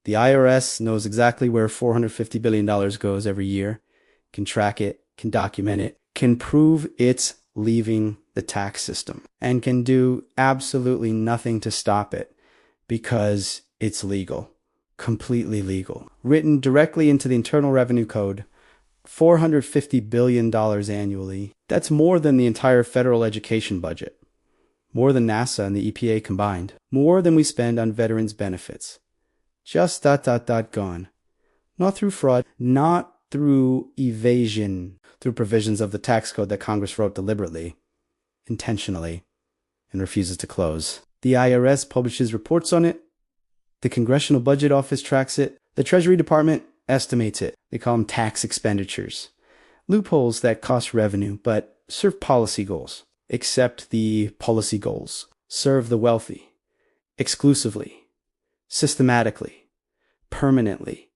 The IRS knows exactly where $450 billion goes every year, can track it, can document it, can prove it's leaving the tax system, and can do absolutely nothing to stop it because it's legal, completely legal. Written directly into the Internal Revenue Code, $450 billion annually. That's more than the entire federal education budget, more than NASA and the EPA combined, more than we spend on veterans' benefits. Just ... gone. Not through fraud, not through evasion, through provisions of the tax code that Congress wrote deliberately, intentionally, and refuses to close. The IRS publishes reports on it. The Congressional Budget Office tracks it. The Treasury Department estimates it. They call them tax expenditures. Loopholes that cost revenue but serve policy goals. Except the policy goals serve the wealthy, exclusively, systematically, permanently.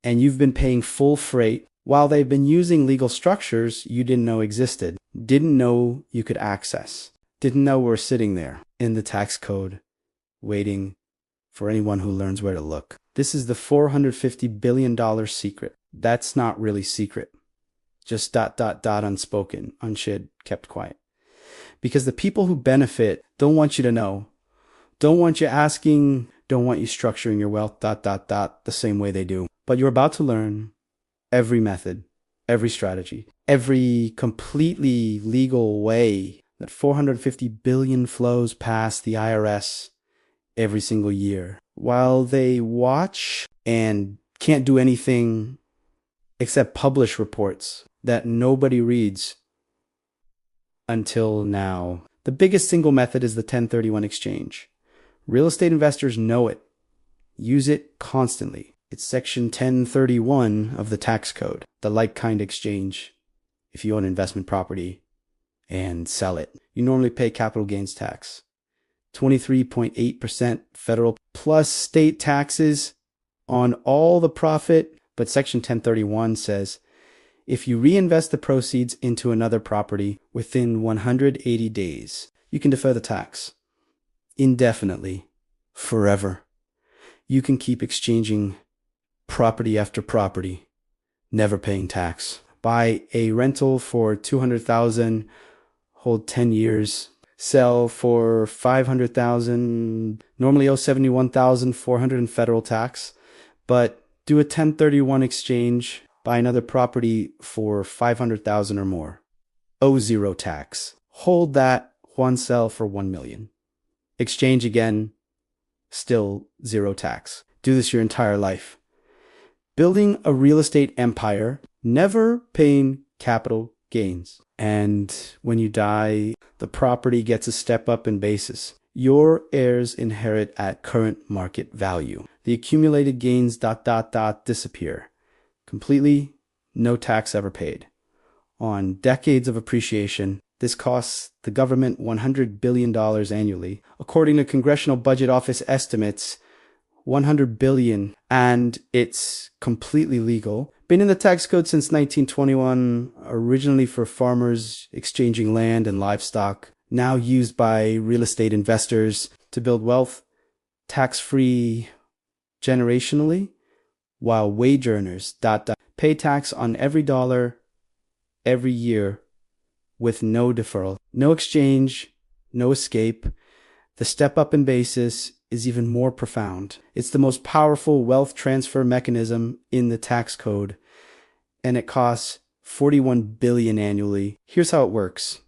And you've been paying full freight while they've been using legal structures you didn't know existed, didn't know you could access, didn't know were sitting there in the tax code, waiting for anyone who learns where to look. This is the $450 billion secret. That's not really secret. Just ... unspoken, unshed, kept quiet. Because the people who benefit don't want you to know, don't want you asking, don't want you structuring your wealth ... the same way they do. But you're about to learn every method, every strategy, every completely legal way that $450 billion flows past the IRS every single year, while they watch and can't do anything except publish reports that nobody reads until now. The biggest single method is the 1031 exchange. Real estate investors know it, use it constantly. It's section 1031 of the tax code, the like-kind exchange. If you own investment property and sell it, you normally pay capital gains tax. 23.8% federal plus state taxes on all the profit. But section 1031 says, if you reinvest the proceeds into another property within 180 days, you can defer the tax indefinitely, forever. You can keep exchanging property after property, never paying tax. Buy a rental for $200,000, hold 10 years, sell for $500,000, normally owe $71,400 in federal tax, but do a 1031 exchange, buy another property for $500,000 or more, owe zero tax. Hold that one sell for $1 million. Exchange again, still zero tax. Do this your entire life. Building a real estate empire, never paying capital gains. And when you die, the property gets a step up in basis. Your heirs inherit at current market value. The accumulated gains ... disappear. Completely, no tax ever paid. On decades of appreciation, this costs the government $100 billion annually. According to Congressional Budget Office estimates, $100 billion, and it's completely legal. Been in the tax code since 1921, originally for farmers exchanging land and livestock, now used by real estate investors to build wealth, tax-free generationally, while wage earners ... pay tax on every dollar every year with no deferral, no exchange, no escape. The step up in basis is even more profound. It's the most powerful wealth transfer mechanism in the tax code, and it costs $41 billion annually. Here's how it works.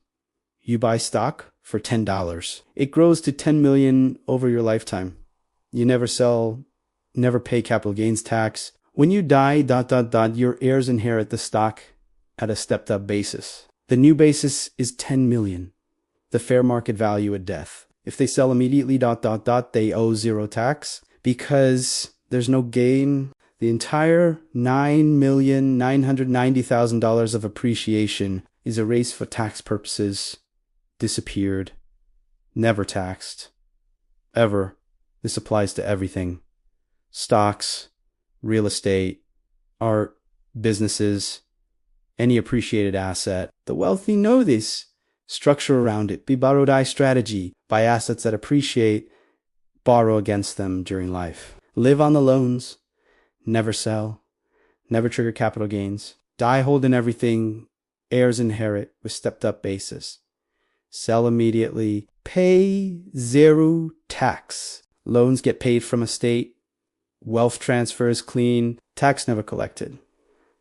You buy stock for $10. It grows to $10 million over your lifetime. You never sell, never pay capital gains tax. When you die ... your heirs inherit the stock at a stepped up basis. The new basis is $10 million, the fair market value at death. If they sell immediately ... they owe zero tax because there's no gain. The entire $9,990,000 of appreciation is erased for tax purposes, disappeared, never taxed, ever. This applies to everything. Stocks, real estate, art, businesses, any appreciated asset. The wealthy know this. Structure around it. Be borrowed eye strategy. Buy assets that appreciate, borrow against them during life. Live on the loans. never sell, never trigger capital gains, die holding everything, heirs inherit with stepped up basis, sell immediately, pay zero tax. Loans get paid from estate, wealth transfers clean, tax never collected.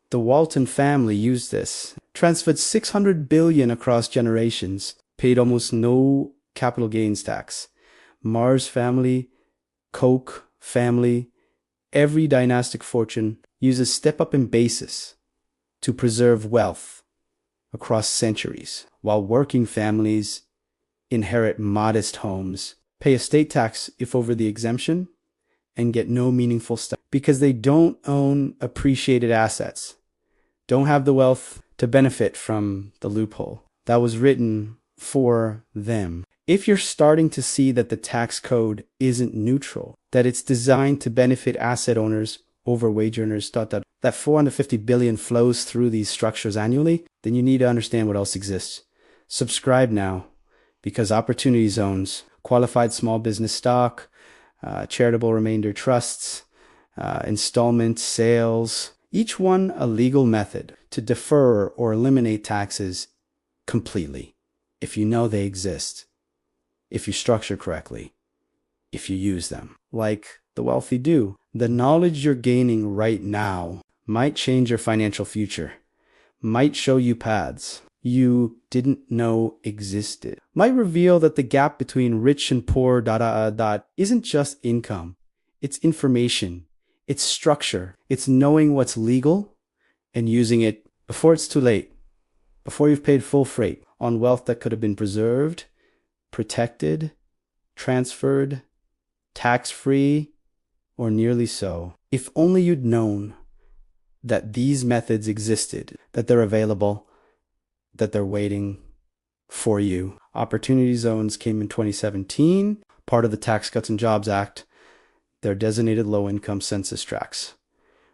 The Walton family used this, transferred $600 billion across generations, paid almost no capital gains tax. Mars family, Koch family, every dynastic fortune uses step up in basis to preserve wealth across centuries, while working families inherit modest homes, pay estate tax if over the exemption, and get no meaningful stuff because they don't own appreciated assets, don't have the wealth to benefit from the loophole that was written for them. If you're starting to see that the tax code isn't neutral, that it's designed to benefit asset owners over wage earners, that $450 billion flows through these structures annually, then you need to understand what else exists. Subscribe now, because opportunity zones, qualified small business stock, charitable remainder trusts, installment sales, each one a legal method to defer or eliminate taxes completely, if you know they exist, if you structure correctly, if you use them, like the wealthy do. The knowledge you're gaining right now might change your financial future, might show you paths you didn't know existed, might reveal that the gap between rich and poor isn't just income, it's information, it's structure, it's knowing what's legal and using it before it's too late, before you've paid full freight on wealth that could have been preserved, protected, transferred, tax-free, or nearly so. If only you'd known that these methods existed, that they're available, that they're waiting for you. Opportunity zones came in 2017, part of the Tax Cuts and Jobs Act. They're designated low-income census tracts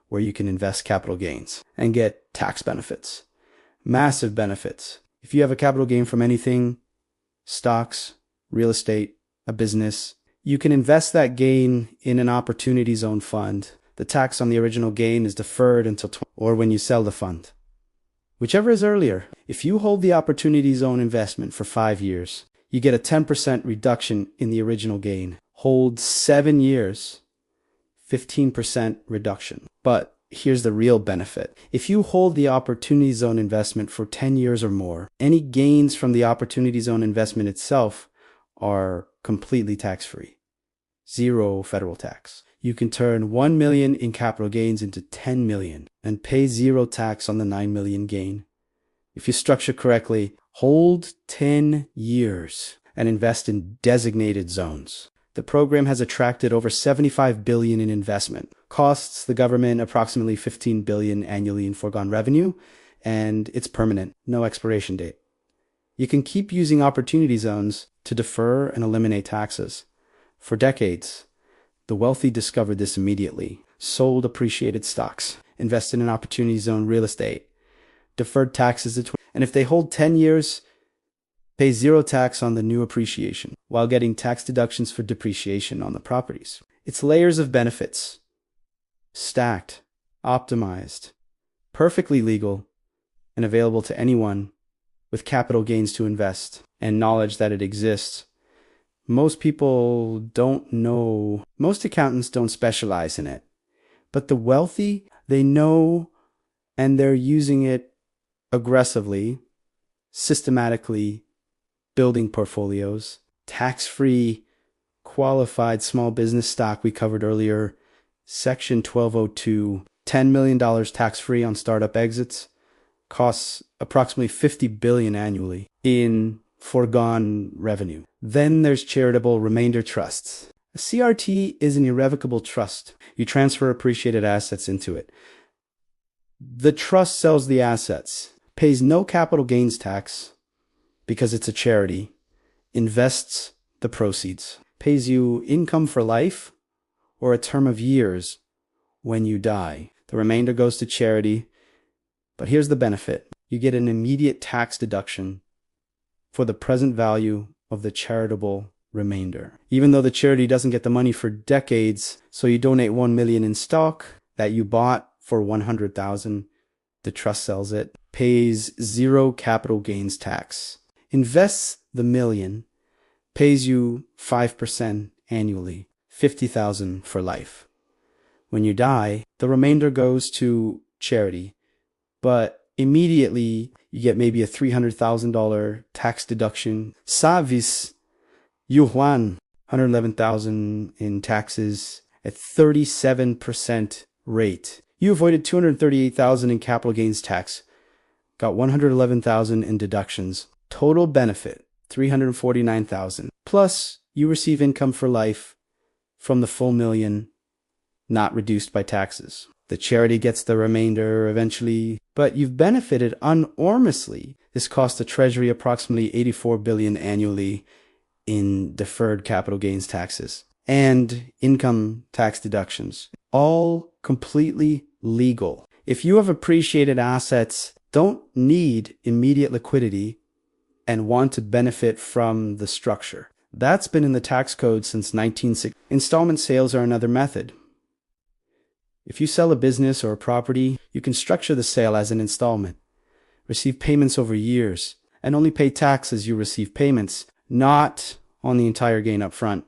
where you can invest capital gains and get tax benefits, massive benefits. If you have a capital gain from anything, stocks, real estate, a business, you can invest that gain in an opportunity zone fund. The tax on the original gain is deferred until or when you sell the fund, whichever is earlier. If you hold the opportunity zone investment for 5 years, you get a 10% reduction in the original gain. Hold 7 years, 15% reduction. But here's the real benefit. If you hold the opportunity zone investment for 10 years or more, any gains from the opportunity zone investment itself are completely tax-free. Zero federal tax. You can turn 1 million in capital gains into 10 million and pay zero tax on the 9 million gain. If you structure correctly, hold 10 years and invest in designated zones. The program has attracted over $75 billion in investment, costs the government approximately $15 billion annually in foregone revenue, and it's permanent, no expiration date. You can keep using opportunity zones to defer and eliminate taxes. For decades, the wealthy discovered this immediately, sold appreciated stocks, invested in opportunity zone real estate, deferred taxes, and if they hold 10 years, pay zero tax on the new appreciation, while getting tax deductions for depreciation on the properties. It's layers of benefits, stacked, optimized, perfectly legal, and available to anyone with capital gains to invest and knowledge that it exists. Most people don't know, most accountants don't specialize in it, but the wealthy, they know, and they're using it aggressively, systematically, building portfolios, tax-free, qualified small business stock we covered earlier, Section 1202, $10 million tax-free on startup exits, costs approximately $50 billion annually in foregone revenue. Then there's charitable remainder trusts. A CRT is an irrevocable trust. You transfer appreciated assets into it. The trust sells the assets, pays no capital gains tax because it's a charity, invests the proceeds, pays you income for life or a term of years when you die. The remainder goes to charity. But here's the benefit. You get an immediate tax deduction for the present value of the charitable remainder. Even though the charity doesn't get the money for decades, so you donate 1 million in stock that you bought for $100,000, the trust sells it, pays 0 capital gains tax. Invests the million, pays you 5% annually, $50,000 for life. When you die, the remainder goes to charity, but immediately you get maybe a $300,000 tax deduction. Savis Yuan, $111,000 in taxes at 37% rate. You avoided $238,000 in capital gains tax, got $111,000 in deductions. Total benefit, $349,000. Plus, you receive income for life from the full million, not reduced by taxes. The charity gets the remainder eventually, but you've benefited enormously. This costs the Treasury approximately $84 billion annually in deferred capital gains taxes and income tax deductions, all completely legal. If you have appreciated assets, don't need immediate liquidity, and want to benefit from the structure. That's been in the tax code since 1960. Installment sales are another method. If you sell a business or a property, you can structure the sale as an installment, receive payments over years, and only pay tax as you receive payments, not on the entire gain up front.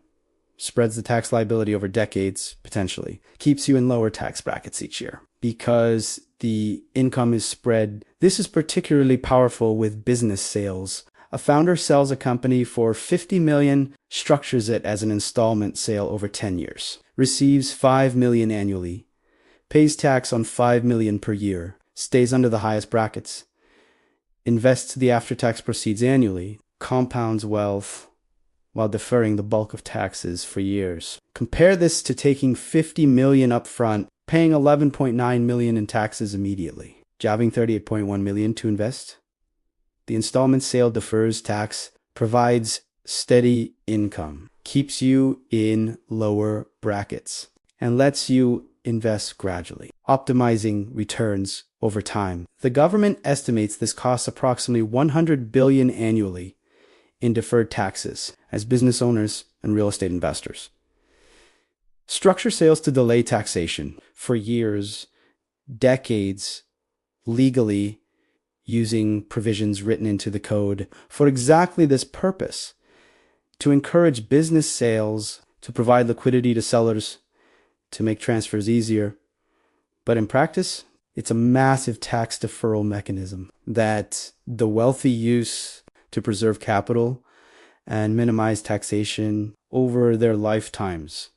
Spreads the tax liability over decades, potentially. Keeps you in lower tax brackets each year because the income is spread. This is particularly powerful with business sales. A founder sells a company for $50 million, structures it as an installment sale over 10 years, receives $5 million annually, pays tax on $5 million per year, stays under the highest brackets, invests the after-tax proceeds annually, compounds wealth while deferring the bulk of taxes for years. Compare this to taking $50 million up front, paying $11.9 million in taxes immediately, jobbing $38.1 million to invest. The installment sale defers tax, provides steady income, keeps you in lower brackets, and lets you invest gradually, optimizing returns over time. The government estimates this costs approximately $100 billion annually in deferred taxes as business owners and real estate investors. Structure sales to delay taxation for years, decades, legally, using provisions written into the code for exactly this purpose, to encourage business sales, to provide liquidity to sellers, to make transfers easier. But in practice, it's a massive tax deferral mechanism that the wealthy use to preserve capital and minimize taxation over their lifetimes.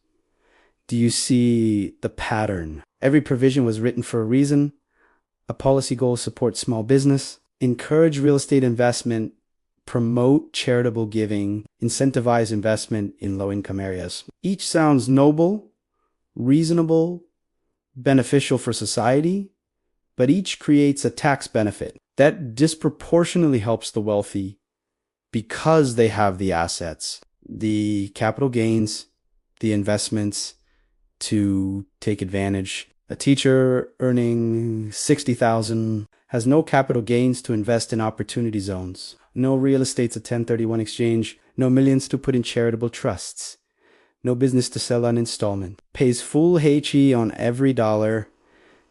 Do you see the pattern? Every provision was written for a reason. A policy goal supports small business, encourage real estate investment, promote charitable giving, incentivize investment in low-income areas. Each sounds noble, reasonable, beneficial for society, but each creates a tax benefit that disproportionately helps the wealthy because they have the assets, the capital gains, the investments to take advantage. A teacher earning $60,000 has no capital gains to invest in opportunity zones, no real estate's a 1031 exchange, no millions to put in charitable trusts, no business to sell on installment, pays full HE on every dollar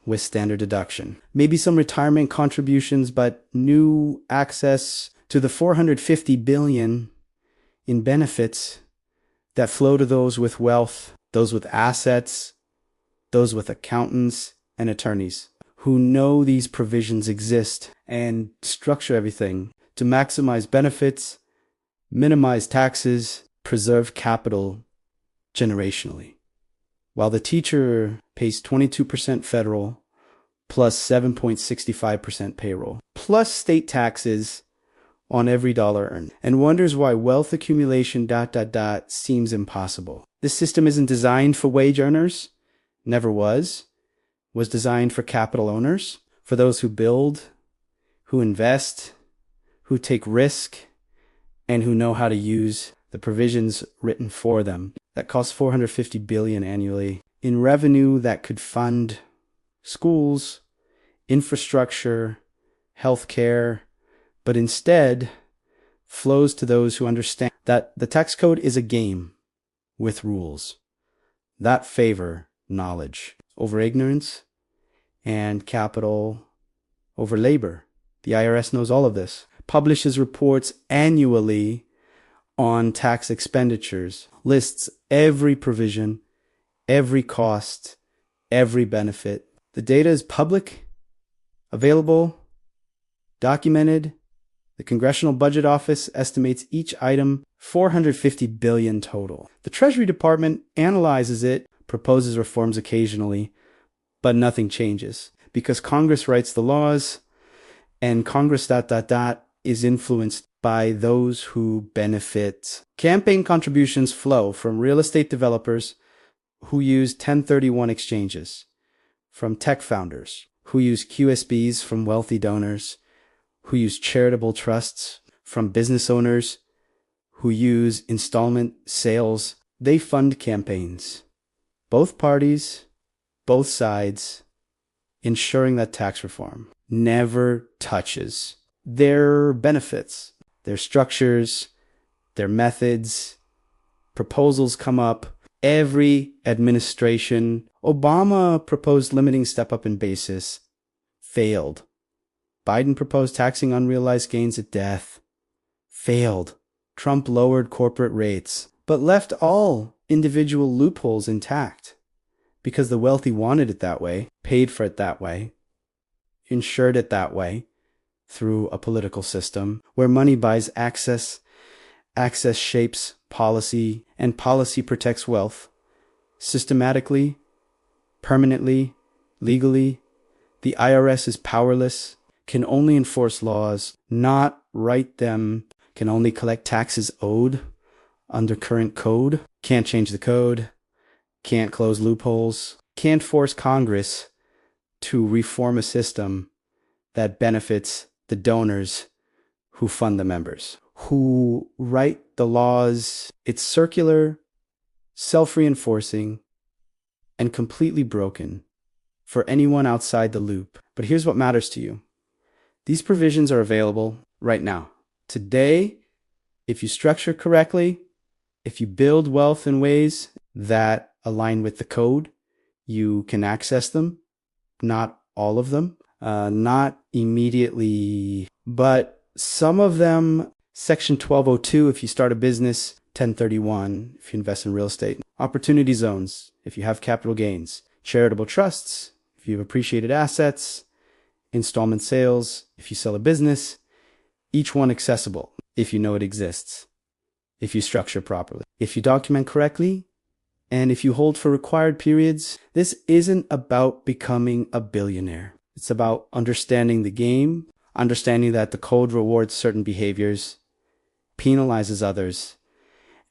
with standard deduction. Maybe some retirement contributions, but new access to the $450 billion in benefits that flow to those with wealth, those with assets, those with accountants and attorneys who know these provisions exist and structure everything to maximize benefits, minimize taxes, preserve capital generationally. While the teacher pays 22% federal plus 7.65% payroll, plus state taxes on every dollar earned, and wonders why wealth accumulation ... seems impossible. This system isn't designed for wage earners, never was designed for capital owners, for those who build, who invest, who take risk, and who know how to use the provisions written for them. That costs $450 billion annually in revenue that could fund schools, infrastructure, healthcare, but instead flows to those who understand that the tax code is a game with rules that favor knowledge. over ignorance and capital over labor. The IRS knows all of this. Publishes reports annually on tax expenditures, lists every provision, every cost, every benefit. The data is public, available, documented. The Congressional Budget Office estimates each item $450 billion total. The Treasury Department analyzes it, proposes reforms occasionally, but nothing changes because Congress writes the laws and Congress ... is influenced by those who benefit. Campaign contributions flow from real estate developers who use 1031 exchanges, from tech founders who use QSBs from wealthy donors, who use charitable trusts, from business owners who use installment sales. They fund campaigns. Both parties, both sides, ensuring that tax reform never touches their benefits, their structures, their methods. Proposals come up. Every administration. Obama proposed limiting step-up in basis. Failed. Biden proposed taxing unrealized gains at death. Failed. Trump lowered corporate rates, but left all individual loopholes intact because the wealthy wanted it that way, paid for it that way, ensured it that way through a political system where money buys access, access shapes policy, and policy protects wealth. Systematically, permanently, legally, the IRS is powerless, can only enforce laws, not write them, can only collect taxes owed under current code, can't change the code, can't close loopholes, can't force Congress to reform a system that benefits the donors who fund the members, who write the laws. It's circular, self-reinforcing, and completely broken for anyone outside the loop. But here's what matters to you. These provisions are available right now. Today, if you structure correctly, if you build wealth in ways that align with the code, you can access them. Not all of them. Not immediately, but some of them. Section 1202, if you start a business. 1031, if you invest in real estate. Opportunity zones, if you have capital gains. Charitable trusts, if you have appreciated assets. Installment sales, if you sell a business. Each one accessible, if you know it exists. If you structure properly. If you document correctly, and if you hold for required periods. This isn't about becoming a billionaire. It's about understanding the game, understanding that the code rewards certain behaviors, penalizes others,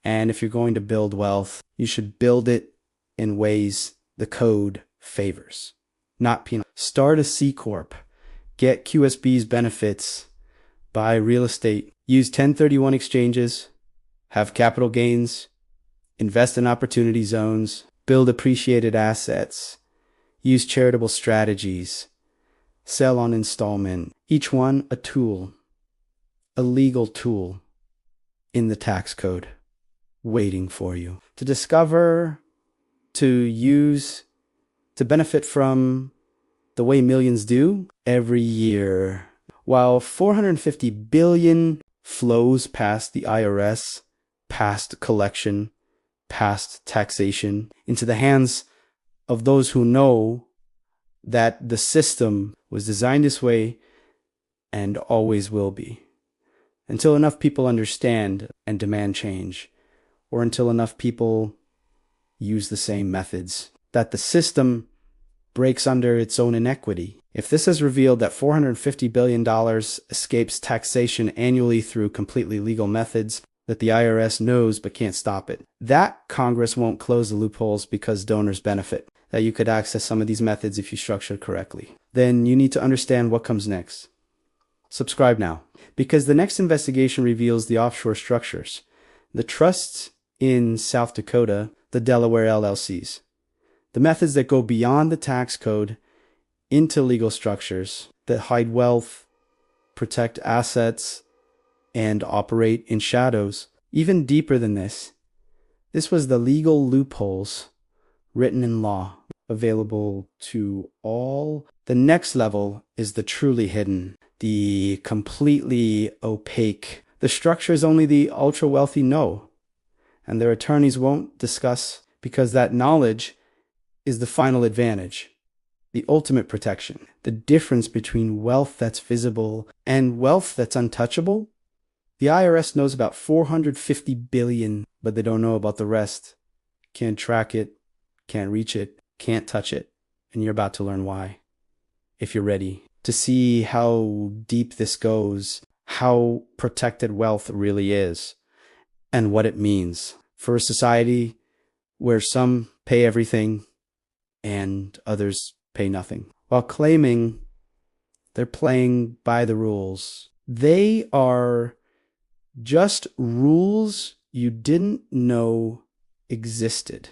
and if you're going to build wealth, you should build it in ways the code favors, not penal. Start a C Corp. Get QSB's benefits. Buy real estate. Use 1031 exchanges. Have capital gains. Invest in opportunity zones. Build appreciated assets. Use charitable strategies. Sell on installment. Each one a tool, a legal tool in the tax code waiting for you to discover, to use, to benefit from the way millions do every year. While $450 billion flows past the IRS, past collection, past taxation, into the hands of those who know that the system was designed this way and always will be. Until enough people understand and demand change, or until enough people use the same methods, that the system breaks under its own inequity. If this has revealed that $450 billion escapes taxation annually through completely legal methods that the IRS knows but can't stop it, that Congress won't close the loopholes because donors benefit, that you could access some of these methods if you structure correctly. Then you need to understand what comes next. Subscribe now, because the next investigation reveals the offshore structures, the trusts in South Dakota, the Delaware LLCs, the methods that go beyond the tax code into legal structures that hide wealth, protect assets, and operate in shadows. Even deeper than this was the legal loopholes written in law. available to all. The next level is the truly hidden, the completely opaque. The structures only the ultra wealthy know, and their attorneys won't discuss, because that knowledge is the final advantage, the ultimate protection. The difference between wealth that's visible and wealth that's untouchable. The IRS knows about 450 billion, but they don't know about the rest. Can't track it, can't reach it, can't touch it, and you're about to learn why. If you're ready to see how deep this goes, how protected wealth really is, and what it means for a society where some pay everything and others pay nothing, while claiming they're playing by the rules. They are just rules you didn't know existed.